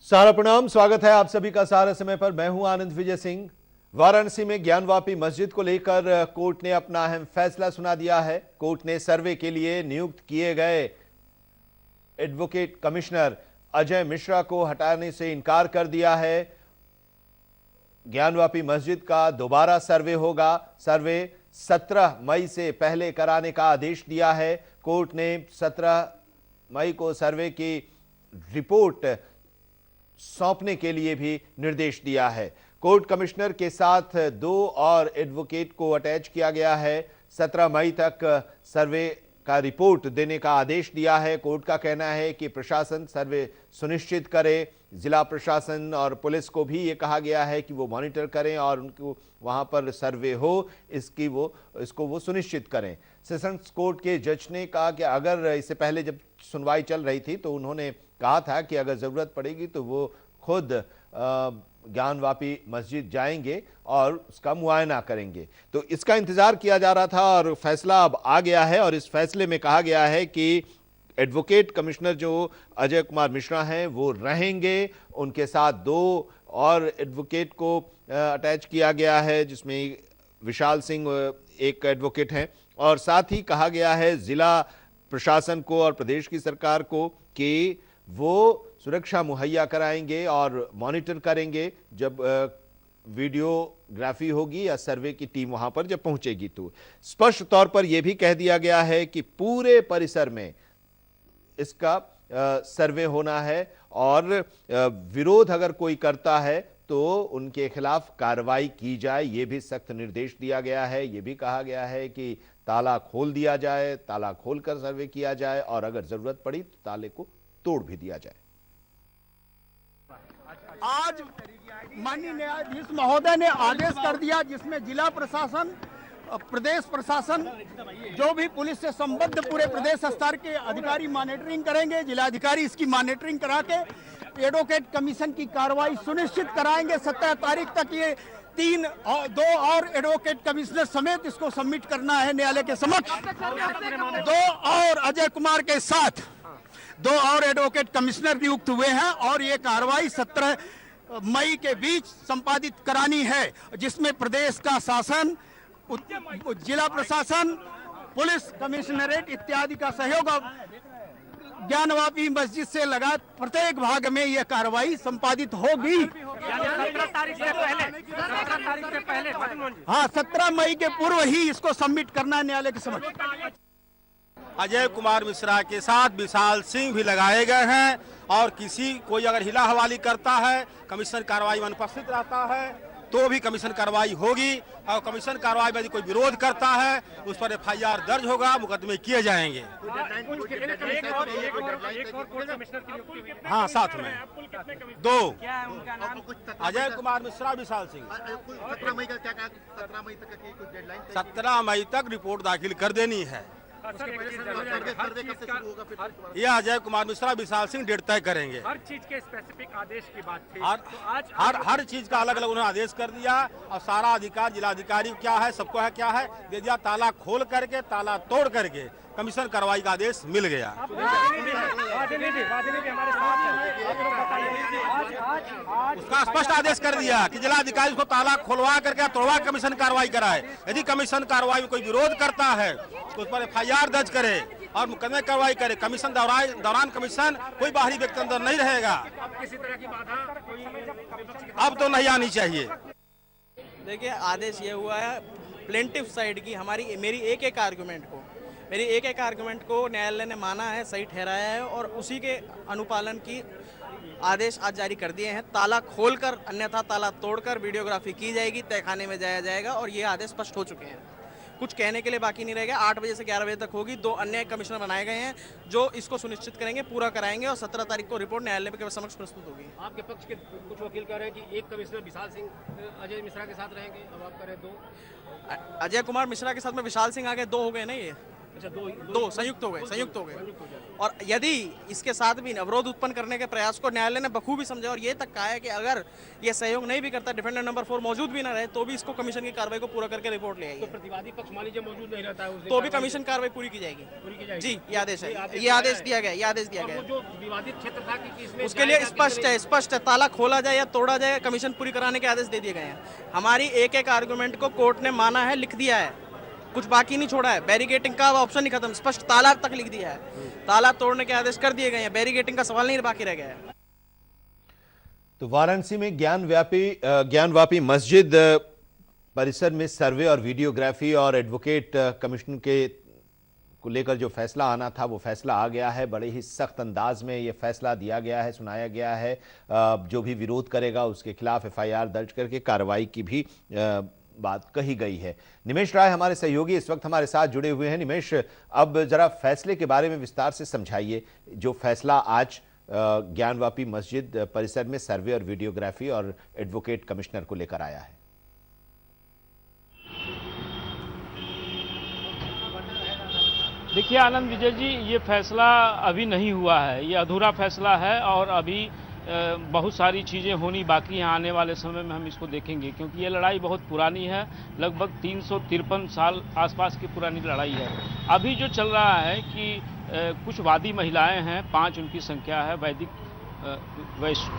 सारा प्रणाम, स्वागत है आप सभी का सारा समय पर। मैं हूं आनंद विजय सिंह। वाराणसी में ज्ञानवापी मस्जिद को लेकर कोर्ट ने अपना अहम फैसला सुना दिया है। कोर्ट ने सर्वे के लिए नियुक्त किए गए एडवोकेट कमिश्नर अजय मिश्रा को हटाने से इनकार कर दिया है। ज्ञानवापी मस्जिद का दोबारा सर्वे होगा। सर्वे 17 मई से पहले कराने का आदेश दिया है। कोर्ट ने 17 मई को सर्वे की रिपोर्ट सौंपने के लिए भी निर्देश दिया है। कोर्ट कमिश्नर के साथ 2 और एडवोकेट को अटैच किया गया है। 17 मई तक सर्वे का रिपोर्ट देने का आदेश दिया है। कोर्ट का कहना है कि प्रशासन सर्वे सुनिश्चित करे। जिला प्रशासन और पुलिस को भी ये कहा गया है कि वो मॉनिटर करें और उनको वहां पर सर्वे हो इसको वो सुनिश्चित करें। सेशंस कोर्ट के जज ने कहा कि अगर इससे पहले जब सुनवाई चल रही थी तो उन्होंने कहा था कि अगर जरूरत पड़ेगी तो वो खुद ज्ञानवापी मस्जिद जाएंगे और उसका मुआयना करेंगे। तो इसका इंतजार किया जा रहा था और फैसला अब आ गया है। और इस फैसले में कहा गया है कि एडवोकेट कमिश्नर जो अजय कुमार मिश्रा हैं वो रहेंगे। उनके साथ 2 और एडवोकेट को अटैच किया गया है, जिसमें विशाल सिंह एक एडवोकेट हैं। और साथ ही कहा गया है जिला प्रशासन को और प्रदेश की सरकार को कि वो सुरक्षा मुहैया कराएंगे और मॉनिटर करेंगे जब वीडियोग्राफी होगी या सर्वे की टीम वहां पर जब पहुंचेगी। तो स्पष्ट तौर पर यह भी कह दिया गया है कि पूरे परिसर में इसका सर्वे होना है और विरोध अगर कोई करता है तो उनके खिलाफ कार्रवाई की जाए। यह भी सख्त निर्देश दिया गया है। यह भी कहा गया है कि ताला खोल दिया जाए, ताला खोलकर सर्वे किया जाए और अगर जरूरत पड़ी तो ताले को तोड़ भी दिया जाए। आज माननीय न्यायाधीश महोदय ने आदेश कर दिया जिसमें जिला प्रशासन, प्रदेश प्रशासन, जो भी पुलिस से संबद्ध पूरे प्रदेश स्तर के अधिकारी मॉनिटरिंग करेंगे। जिलाधिकारी इसकी मॉनिटरिंग करा के एडवोकेट कमीशन की कार्रवाई सुनिश्चित कराएंगे। 17 तारीख तक ये 2 और एडवोकेट कमिश्नर समेत इसको सबमिट करना है न्यायालय के समक्ष। 2 और अजय कुमार के साथ 2 और एडवोकेट कमिश्नर नियुक्त हुए हैं और ये कार्रवाई 17 मई के बीच संपादित करानी है, जिसमें प्रदेश का शासन, जिला प्रशासन, पुलिस कमिश्नरेट इत्यादि का सहयोग ज्ञानवापी मस्जिद से लगा प्रत्येक भाग में यह कार्रवाई संपादित होगी। 17 तारीख से पहले हाँ, 17 मई के पूर्व ही इसको सबमिट करना है न्यायालय के समक्ष। अजय कुमार मिश्रा के साथ विशाल सिंह भी लगाए गए हैं और कोई अगर हिला हवाली करता है, कमीशन कार्रवाई में अनुपस्थित रहता है तो भी कमीशन कार्रवाई होगी। और कमीशन कार्रवाई में यदि कोई विरोध करता है उस पर FIR दर्ज होगा, मुकदमे किए जाएंगे। हाँ, साथ में 2 अजय कुमार मिश्रा, विशाल सिंह। 17 मई तक रिपोर्ट दाखिल कर देनी है। यह अजय कुमार मिश्रा, विशाल सिंह डेट तय करेंगे। हर चीज के स्पेसिफिक आदेश की बात थी। आज हर चीज का अलग अलग उन्होंने आदेश कर दिया और सारा अधिकार जिलाधिकारी क्या है, सबको है क्या है दे दिया। ताला खोल करके, ताला तोड़ करके कमीशन कार्रवाई का आदेश मिल गया। उसका स्पष्ट आदेश कर दिया कि जिलाधिकारी उसको ताला खोलवा करके तोड़वा कमीशन कार्रवाई कराए। यदि कमीशन कार्रवाई में कोई विरोध करता है तो उस पर FIR दर्ज करे और मुकदमे कार्रवाई करे। कमीशन दौरान कमीशन कोई बाहरी व्यक्ति अंदर नहीं रहेगा। किसी तरह की बाधा अब तो नहीं आनी चाहिए। देखिए, आदेश ये हुआ है प्लेंटिफ साइड की मेरी एक आर्गुमेंट को न्यायालय ने माना है, सही ठहराया है और उसी के अनुपालन की आदेश आज जारी कर दिए हैं। ताला खोलकर अन्यथा ताला तोड़कर वीडियोग्राफी की जाएगी, तहखाने में जाया जाएगा और ये आदेश स्पष्ट हो चुके हैं। कुछ कहने के लिए बाकी नहीं रहेगा। 8 बजे से 11 बजे तक होगी। 2 अन्य कमिश्नर बनाए गए हैं जो इसको सुनिश्चित करेंगे, पूरा कराएंगे और 17 तारीख को रिपोर्ट न्यायालय के समक्ष प्रस्तुत होगी। आपके पक्ष के कुछ वकील कह रहे हैं कि एक कमिश्नर विशाल सिंह अजय मिश्रा के साथ रहेंगे, अब आप कह रहे 2। अजय कुमार मिश्रा के साथ में विशाल सिंह आगे 2 हो गए ना। ये अच्छा, दो संयुक्त हो गए और यदि इसके साथ भी अवरोध उत्पन्न करने के प्रयास को न्यायालय ने बखूबी समझा और ये तक कहा है कि अगर ये सहयोग नहीं भी करता, डिफेंडेंट नंबर 4 मौजूद भी ना रहे, तो भी इसको कमीशन की कार्रवाई को पूरा करके रिपोर्ट ले आएगी। तो प्रतिवादी पक्ष मान लीजिए मौजूद नहीं रहता है उस दिन, तो भी कमीशन कार्रवाई पूरी की जाएगी। जी, ये आदेश है, ये आदेश दिया गया और वो जो विवादित क्षेत्र था कि इसमें उसके लिए स्पष्ट है, ताला खोला जाए या तोड़ा जाए, कमीशन पूरी कराने के आदेश दे दिए गए हैं। हमारी एक एक आर्गुमेंट को कोर्ट ने माना है, लिख दिया है, कुछ बाकी नहीं छोड़ा है। बैरिगेटिंग का ऑप्शन नहीं खत्म, स्पष्ट ताला तक लिख दिया है, ताला तोड़ने के आदेश कर दिए गए हैं, बैरिगेटिंग का सवाल नहीं बाकी रह गया है। तो वाराणसी में ज्ञानवापी मस्जिद परिसर में सर्वे और वीडियोग्राफी और एडवोकेट कमीशन के को लेकर जो फैसला आना था वो फैसला आ गया है। बड़े ही सख्त अंदाज में ये फैसला दिया गया है, सुनाया गया है। जो भी विरोध करेगा उसके खिलाफ एफआईआर दर्ज करके कार्रवाई की भी बात कही गई है। निमेश राय हमारे सहयोगी इस वक्त हमारे साथ जुड़े हुए हैं। निमेश, अब जरा फैसले के बारे में विस्तार से समझाइए, जो फैसला आज ज्ञानवापी मस्जिद परिसर में सर्वे और वीडियोग्राफी और एडवोकेट कमिश्नर को लेकर आया है। देखिए आनंद विजय जी, ये फैसला अभी नहीं हुआ है, ये अधूरा फैसला है और अभी बहुत सारी चीज़ें होनी बाकी हैं। आने वाले समय में हम इसको देखेंगे, क्योंकि ये लड़ाई बहुत पुरानी है, लगभग 353 साल आसपास की पुरानी लड़ाई है। अभी जो चल रहा है कि कुछ वादी महिलाएं हैं, 5 उनकी संख्या है, वैदिक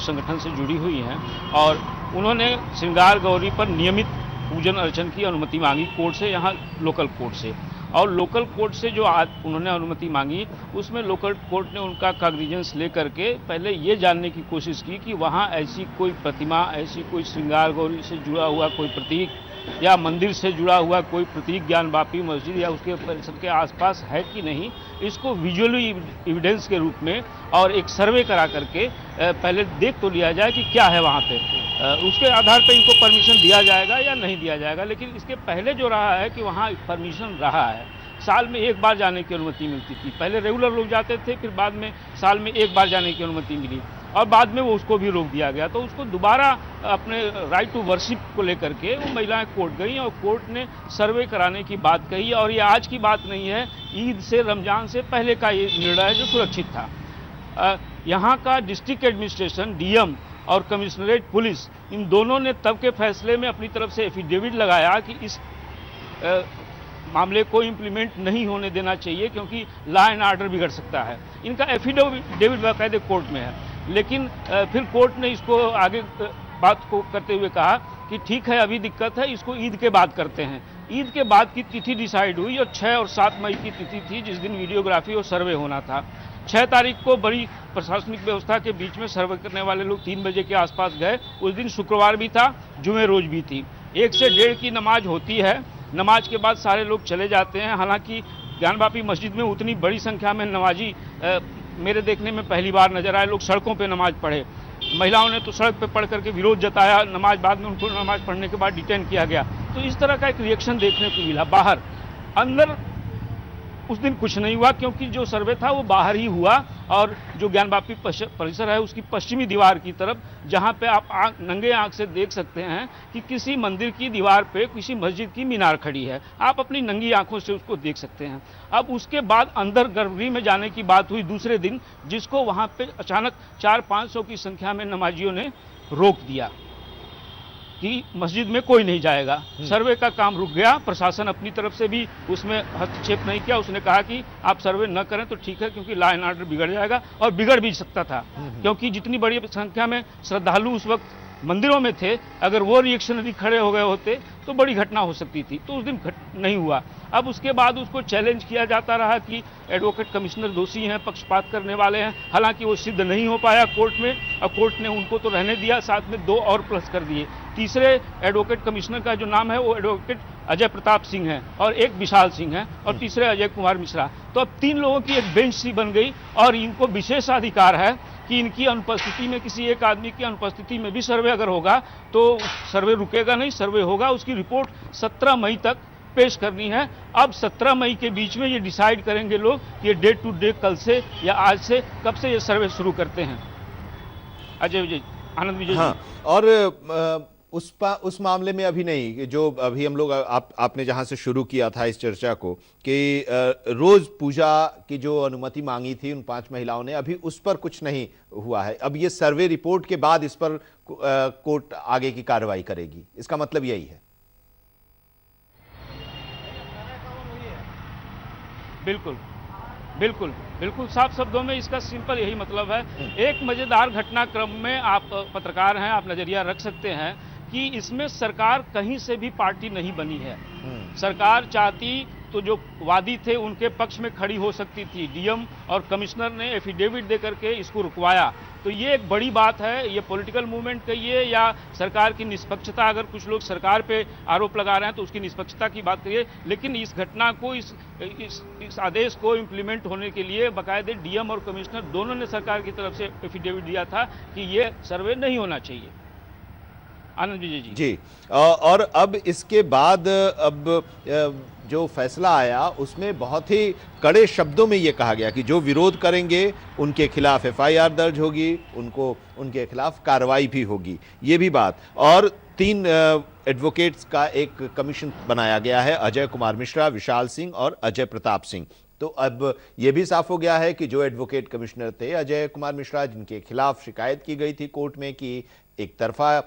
संगठन से जुड़ी हुई हैं और उन्होंने श्रृंगार गौरी पर नियमित पूजन अर्चन की अनुमति मांगी कोर्ट से, यहाँ लोकल कोर्ट से। और लोकल कोर्ट से जो उन्होंने अनुमति मांगी, उसमें लोकल कोर्ट ने उनका काग्निजेंस लेकर के पहले ये जानने की कोशिश की कि वहाँ ऐसी कोई प्रतिमा, ऐसी कोई श्रृंगार गौरी से जुड़ा हुआ कोई प्रतीक या मंदिर से जुड़ा हुआ कोई प्रतीक ज्ञानवापी मस्जिद या उसके परिसर के आसपास है कि नहीं, इसको विजुअली एविडेंस के रूप में और एक सर्वे करा करके पहले देख तो लिया जाए कि क्या है वहाँ पे। उसके आधार पर इनको परमिशन दिया जाएगा या नहीं दिया जाएगा। लेकिन इसके पहले जो रहा है कि वहाँ परमिशन रहा है, साल में एक बार जाने की अनुमति मिलती थी। पहले रेगुलर लोग जाते थे, फिर बाद में साल में एक बार जाने की अनुमति मिली और बाद में वो उसको भी रोक दिया गया। तो उसको दोबारा अपने राइट टू वर्शिप को लेकर के वो महिलाएं कोर्ट गई और कोर्ट ने सर्वे कराने की बात कही। और ये आज की बात नहीं है, ईद से रमजान से पहले का ये निर्णय है जो सुरक्षित था। यहाँ का डिस्ट्रिक्ट एडमिनिस्ट्रेशन, डीएम और कमिश्नरेट पुलिस, इन दोनों ने तब के फैसले में अपनी तरफ से एफिडेविट लगाया कि इस मामले को इम्प्लीमेंट नहीं होने देना चाहिए, क्योंकि लॉ एंड ऑर्डर बिगड़ सकता है। इनका एफिडेविट बाकायदे कोर्ट में है। लेकिन फिर कोर्ट ने इसको आगे बात को करते हुए कहा कि ठीक है, अभी दिक्कत है, इसको ईद के बाद करते हैं। ईद के बाद की तिथि डिसाइड हुई और 6 और 7 मई की तिथि थी जिस दिन वीडियोग्राफी और सर्वे होना था। 6 तारीख को बड़ी प्रशासनिक व्यवस्था के बीच में सर्वे करने वाले लोग 3 बजे के आसपास गए। उस दिन शुक्रवार भी था, जुमे रोज भी थी। 1 से 1:30 की नमाज होती है, नमाज के बाद सारे लोग चले जाते हैं। हालांकि ज्ञानवापी मस्जिद में उतनी बड़ी संख्या में नमाजी मेरे देखने में पहली बार नजर आए। लोग सड़कों पे नमाज पढ़े, महिलाओं ने तो सड़क पे पढ़ करके विरोध जताया। नमाज बाद में उनको नमाज पढ़ने के बाद डिटेन किया गया। तो इस तरह का एक रिएक्शन देखने को मिला। बाहर अंदर उस दिन कुछ नहीं हुआ, क्योंकि जो सर्वे था वो बाहर ही हुआ। और जो ज्ञानवापी परिसर है उसकी पश्चिमी दीवार की तरफ, जहां पे आप नंगे आंख से देख सकते हैं कि किसी मंदिर की दीवार पे किसी मस्जिद की मीनार खड़ी है। आप अपनी नंगी आंखों से उसको देख सकते हैं। अब उसके बाद अंदर गर्भगृह में जाने की बात हुई दूसरे दिन, जिसको वहां पे अचानक 400-500 की संख्या में नमाजियों ने रोक दिया कि मस्जिद में कोई नहीं जाएगा। सर्वे का काम रुक गया। प्रशासन अपनी तरफ से भी उसमें हस्तक्षेप नहीं किया। उसने कहा कि आप सर्वे न करें तो ठीक है, क्योंकि लॉ एंड ऑर्डर बिगड़ जाएगा। और बिगड़ भी सकता था, क्योंकि जितनी बड़ी संख्या में श्रद्धालु उस वक्त मंदिरों में थे, अगर वो रिएक्शनरी खड़े हो गए होते तो बड़ी घटना हो सकती थी। तो उस दिन नहीं हुआ। अब उसके बाद उसको चैलेंज किया जाता रहा कि एडवोकेट कमिश्नर दोषी हैं, पक्षपात करने वाले हैं। हालांकि वो सिद्ध नहीं हो पाया कोर्ट में, और कोर्ट ने उनको तो रहने दिया, साथ में 2 और प्लस कर दिए। तीसरे एडवोकेट कमिश्नर का जो नाम है वो एडवोकेट अजय प्रताप सिंह है और एक विशाल सिंह है और तीसरे अजय कुमार मिश्रा। तो अब 3 लोगों की एक बेंच सी बन गई और इनको विशेषाधिकार है कि इनकी अनुपस्थिति में, किसी एक आदमी की अनुपस्थिति में भी सर्वे अगर होगा तो सर्वे रुकेगा नहीं, सर्वे होगा। उसकी रिपोर्ट 17 मई तक पेश करनी है। अब 17 मई के बीच में ये डिसाइड करेंगे लोग कि ये डे टू डे, कल से या आज से, कब से ये सर्वे शुरू करते हैं। अजय विजय, आनंद विजय। हाँ, और उस मामले में अभी नहीं, जो अभी हम लोग आपने जहां से शुरू किया था इस चर्चा को कि रोज पूजा की जो अनुमति मांगी थी उन 5 महिलाओं ने, अभी उस पर कुछ नहीं हुआ है। अब ये सर्वे रिपोर्ट के बाद इस पर कोर्ट आगे की कार्रवाई करेगी, इसका मतलब यही है। बिल्कुल बिल्कुल बिल्कुल साफ शब्दों में इसका सिंपल यही मतलब है। एक मजेदार घटनाक्रम में आप पत्रकार हैं, आप नजरिया रख सकते हैं कि इसमें सरकार कहीं से भी पार्टी नहीं बनी है। सरकार चाहती तो जो वादी थे उनके पक्ष में खड़ी हो सकती थी। डीएम और कमिश्नर ने एफिडेविट देकर के इसको रुकवाया, तो ये एक बड़ी बात है। ये पॉलिटिकल मूवमेंट कहिए या सरकार की निष्पक्षता, अगर कुछ लोग सरकार पे आरोप लगा रहे हैं तो उसकी निष्पक्षता की बात करिए, लेकिन इस घटना को इस आदेश को इम्प्लीमेंट होने के लिए बाकायदे डीएम और कमिश्नर दोनों ने सरकार की तरफ से एफिडेविट दिया था कि ये सर्वे नहीं होना चाहिए। आनंद विजय जी और अब इसके बाद अब जो फैसला आया उसमें बहुत ही कड़े शब्दों में ये कहा गया कि जो विरोध करेंगे उनके खिलाफ एफआईआर दर्ज होगी, उनके खिलाफ कार्रवाई भी होगी, ये भी बात। और 3 एडवोकेट्स का एक कमीशन बनाया गया है, अजय कुमार मिश्रा, विशाल सिंह और अजय प्रताप सिंह। तो अब यह भी साफ हो गया है कि जो एडवोकेट कमिश्नर थे अजय कुमार मिश्रा, जिनके खिलाफ शिकायत की गई थी कोर्ट में कि एक तरफा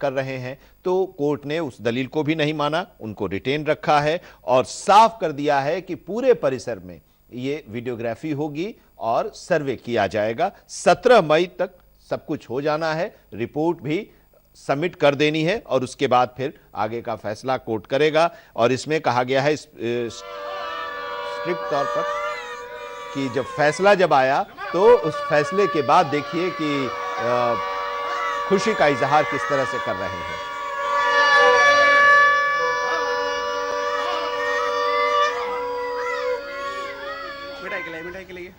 कर रहे हैं, तो कोर्ट ने उस दलील को भी नहीं माना, उनको रिटेन रखा है और साफ कर दिया है कि पूरे परिसर में ये वीडियोग्राफी होगी और सर्वे किया जाएगा। 17 मई तक सब कुछ हो जाना है, रिपोर्ट भी सबमिट कर देनी है और उसके बाद फिर आगे का फैसला कोर्ट करेगा। और इसमें कहा गया है स्ट्रिक्ट तौर पर कि जब फैसला आया तो उस फैसले के बाद देखिए कि खुशी का इजहार किस तरह से कर रहे हैं। मिठाई के लिए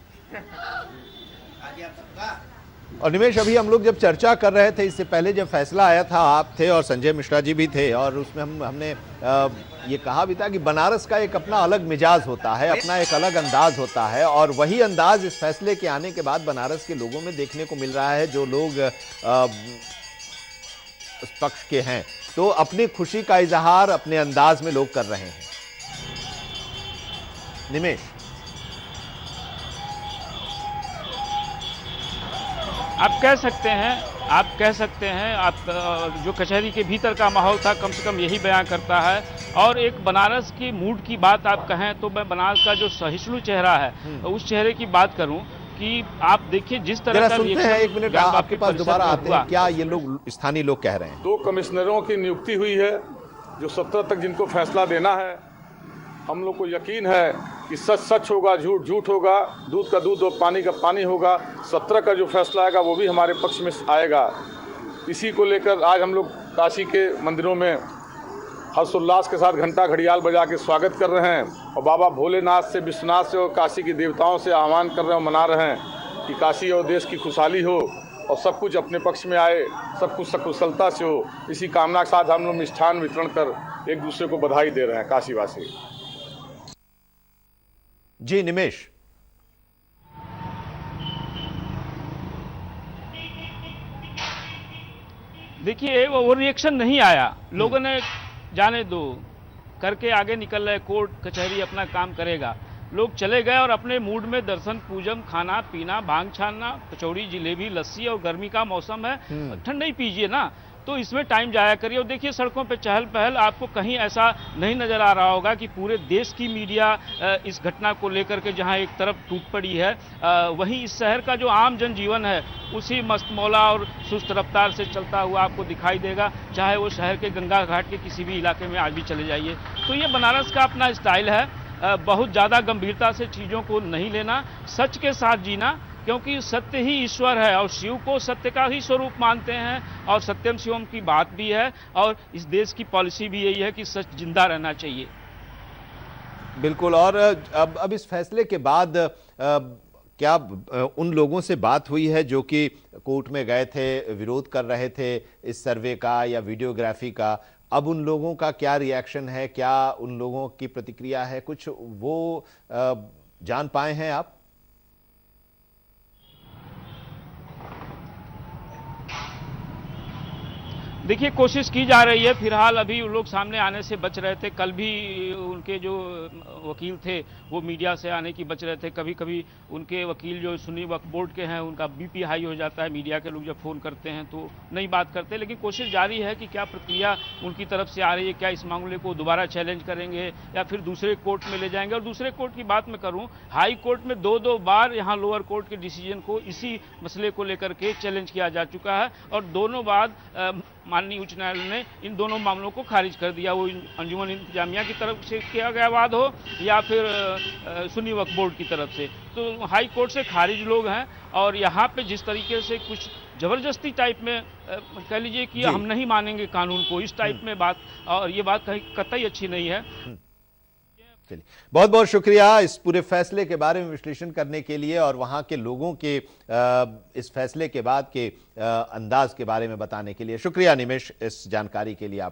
और निमेश, अभी हम लोग जब चर्चा कर रहे थे, इससे पहले जब फैसला आया था, आप थे और संजय मिश्रा जी भी थे, और उसमें हमने ये कहा भी था कि बनारस का एक अपना अलग मिजाज होता है, अपना एक अलग अंदाज होता है, और वही अंदाज इस फैसले के आने के बाद बनारस के लोगों में देखने को मिल रहा है। जो लोग उस पक्ष के हैं तो अपनी खुशी का इजहार अपने अंदाज में लोग कर रहे हैं। निमेश, आप कह सकते हैं, आप जो कचहरी के भीतर का माहौल था कम से कम यही बयान करता है। और एक बनारस की मूड की बात आप कहें तो मैं बनारस का जो सहिष्णु चेहरा है उस चेहरे की बात करूं कि आप देखिए जिस तरह का सुनते हैं, 1 मिनट आपके पास दोबारा आते हैं, क्या ये लोग स्थानीय लोग कह रहे हैं? 2 कमिश्नरों की नियुक्ति हुई है जो 17 तक जिनको फैसला देना है। हम लोग को यकीन है कि सच सच होगा, झूठ झूठ होगा, दूध का दूध और पानी का पानी होगा। 17 का जो फैसला आएगा वो भी हमारे पक्ष में आएगा। इसी को लेकर आज हम लोग काशी के मंदिरों में हर्षोल्लास के साथ घंटा घड़ियाल बजा के स्वागत कर रहे हैं और बाबा भोलेनाथ से, विश्वनाथ से और काशी के देवताओं से आह्वान कर रहे हैं और मना रहे हैं कि काशी और देश की खुशहाली हो और सब कुछ अपने पक्ष में आए, सब कुछ सकुशलता से हो। इसी कामना के साथ हम लोग मिष्ठान वितरण कर एक दूसरे को बधाई दे रहे हैं काशीवासी। जी निमेश, देखिए वो रिएक्शन नहीं आया, लोगों ने जाने दो करके आगे निकल रहे, कोर्ट कचहरी अपना काम करेगा। लोग चले गए और अपने मूड में दर्शन पूजन, खाना पीना, भांग छानना, कचौड़ी, जिलेबी, लस्सी, और गर्मी का मौसम है, ठंडा ही पीजिए ना, तो इसमें टाइम जाया करिए। और देखिए सड़कों पे चहल पहल, आपको कहीं ऐसा नहीं नजर आ रहा होगा कि पूरे देश की मीडिया इस घटना को लेकर के जहां एक तरफ टूट पड़ी है, वहीं इस शहर का जो आम जनजीवन है उसी मस्तमौला और सुस्त रफ्तार से चलता हुआ आपको दिखाई देगा, चाहे वो शहर के गंगा घाट के किसी भी इलाके में आज भी चले जाइए। तो ये बनारस का अपना स्टाइल है, बहुत ज़्यादा गंभीरता से चीज़ों को नहीं लेना, सच के साथ जीना, क्योंकि सत्य ही ईश्वर है और शिव को सत्य का ही स्वरूप मानते हैं और सत्यम शिवम की बात भी है। और इस देश की पॉलिसी भी यही है कि सच जिंदा रहना चाहिए। बिल्कुल। और अब इस फैसले के बाद क्या उन लोगों से बात हुई है जो कि कोर्ट में गए थे, विरोध कर रहे थे इस सर्वे का या वीडियोग्राफी का? अब उन लोगों का क्या रिएक्शन है, क्या उन लोगों की प्रतिक्रिया है, कुछ वो जान पाए हैं आप? देखिए, कोशिश की जा रही है। फिलहाल अभी उन लोग सामने आने से बच रहे थे। कल भी उनके जो वकील थे वो मीडिया से आने की बच रहे थे। कभी कभी उनके वकील जो सुन्नी वक्फ बोर्ड के हैं उनका बीपी हाई हो जाता है, मीडिया के लोग जब फ़ोन करते हैं तो नहीं बात करते। लेकिन कोशिश जारी है कि क्या प्रक्रिया उनकी तरफ से आ रही है, क्या इस मामले को दोबारा चैलेंज करेंगे या फिर दूसरे कोर्ट में ले जाएंगे। और दूसरे कोर्ट की बात मैं करूँ, हाई कोर्ट में दो बार यहाँ लोअर कोर्ट के डिसीजन को इसी मसले को लेकर के चैलेंज किया जा चुका है और दोनों बाद माननीय उच्च न्यायालय ने इन दोनों मामलों को खारिज कर दिया। वो अंजुमन इंतजामिया की तरफ से किया गया वाद हो या फिर सुन्नी वक्फ बोर्ड की तरफ से, तो हाई कोर्ट से खारिज लोग हैं। और यहाँ पे जिस तरीके से कुछ जबरदस्ती टाइप में कह लीजिए कि हम नहीं मानेंगे कानून को, इस टाइप में बात, और ये बात कहीं कतई अच्छी नहीं है। चलिए, बहुत बहुत शुक्रिया इस पूरे फैसले के बारे में विश्लेषण करने के लिए और वहां के लोगों के इस फैसले के बाद के अंदाज के बारे में बताने के लिए। शुक्रिया निमेश इस जानकारी के लिए आप